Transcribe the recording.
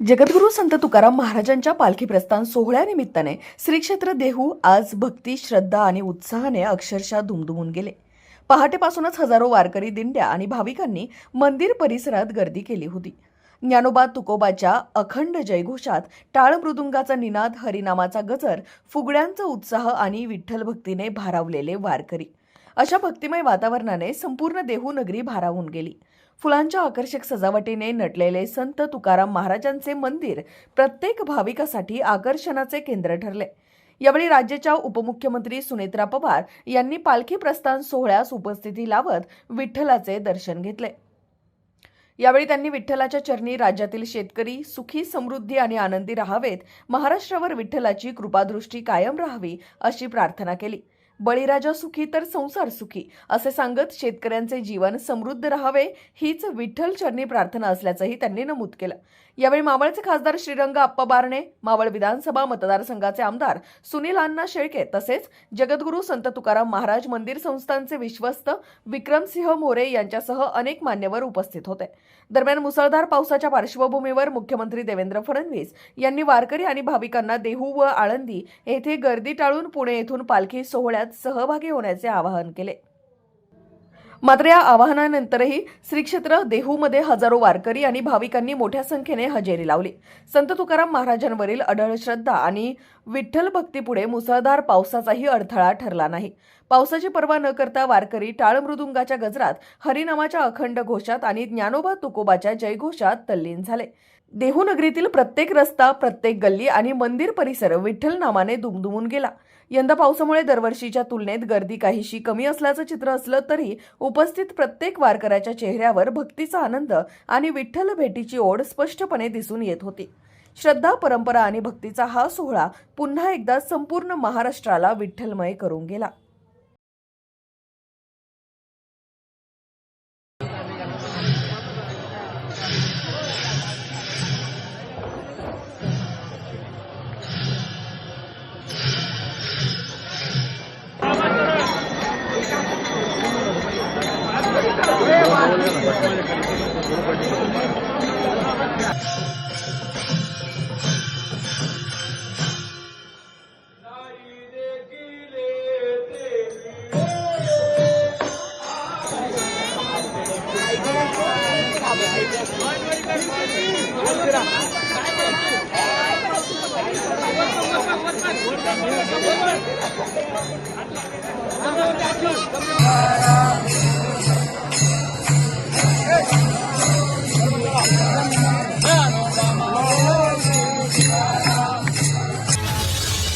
जगद्गुरू संत तुकाराम महाराजांच्या पालखी प्रस्थान सोहळ्यानिमित्ताने श्री क्षेत्र देहू आज भक्ती, श्रद्धा आणि उत्साहाने अक्षरशः दुमदुमून गेले। पहाटेपासूनच हजारो वारकरी दिंड्या आणि भाविकांनी मंदिर परिसरात गर्दी केली होती। ज्ञानोबा तुकोबाच्या अखंड जयघोषात टाळ मृदुंगाचा निनाद, हरिनामाचा गजर, फुगड्यांचा उत्साह आणि विठ्ठल भक्तीने भारावलेले वारकरी, अशा भक्तिमय वातावरणाने संपूर्ण देहू नगरी भारावून गेली। फुलांच्या आकर्षक सजावटीने नटलेले संत तुकाराम महाराजांचे मंदिर प्रत्येक भाविकासाठी आकर्षणाचे केंद्र ठरले। यावेळी राज्याच्या उपमुख्यमंत्री सुनेत्रा पवार यांनी पालखी प्रस्थान सोहळ्यास उपस्थिती लावत विठ्ठलाचे दर्शन घेतले। यावेळी त्यांनी विठ्ठलाच्या चरणी राज्यातील शेतकरी सुखी, समृद्धी आणि आनंदी राहावेत, महाराष्ट्रावर विठ्ठलाची कृपादृष्टी कायम राहावी अशी प्रार्थना केली। बळीराजा सुखी तर संसार सुखी असे सांगत शेतकऱ्यांचे जीवन समृद्ध राहावे हीच विठ्ठल चरणी प्रार्थना असल्याचंही त्यांनी नमूद केलं। यावेळी मावळचे खासदार श्रीरंग आप्पा बारणे, मावळ विधानसभा मतदारसंघाचे आमदार सुनील अण्णा शेळके तसेच जगद्गुरू संत तुकाराम महाराज मंदिर संस्थानचे विश्वस्त विक्रमसिंह मोरे यांच्यासह अनेक मान्यवर उपस्थित होते। दरम्यान मुसळधार पावसाच्या पार्श्वभूमीवर मुख्यमंत्री देवेंद्र फडणवीस यांनी वारकरी आणि भाविकांना देहू व आळंदी येथे गर्दी टाळून पुणे येथून पालखी सोहळ्यात सहभागी होण्याचे आवाहन केले। मात्र या आवाहनानंतरही श्री क्षेत्र देहूमध्ये हजारो वारकरी आणि भाविकांनी मोठ्या संख्येने हजेरी लावली। संत तुकाराम महाराजांवरील अढळ श्रद्धा आणि विठ्ठल भक्तीपुढे मुसळधार पावसाचाही अडथळा ठरला नाही। पावसाची पर्वा न करता वारकरी टाळ मृदुंगाच्या गजरात, हरिनामाच्या अखंड घोषात आणि ज्ञानोबा तुकोबाच्या जयघोषात तल्लीन झाले। देहू नगरीतील प्रत्येक रस्ता, प्रत्येक गल्ली आणि मंदिर परिसर विठ्ठल नामाने दुमदुमून गेला। यंदा पावसामुळे दरवर्षीच्या तुलनेत गर्दी काहीशी कमी असल्याचं चित्र असलं तरी उपस्थित प्रत्येक वारकऱ्याच्या चेहऱ्यावर भक्तीचा आनंद आणि विठ्ठल भेटीची ओढ स्पष्टपणे दिसून येत होती। श्रद्धा, परंपरा आणि भक्तीचा हा सोहळा पुन्हा एकदा संपूर्ण महाराष्ट्राला विठ्ठलमय करून गेला। Para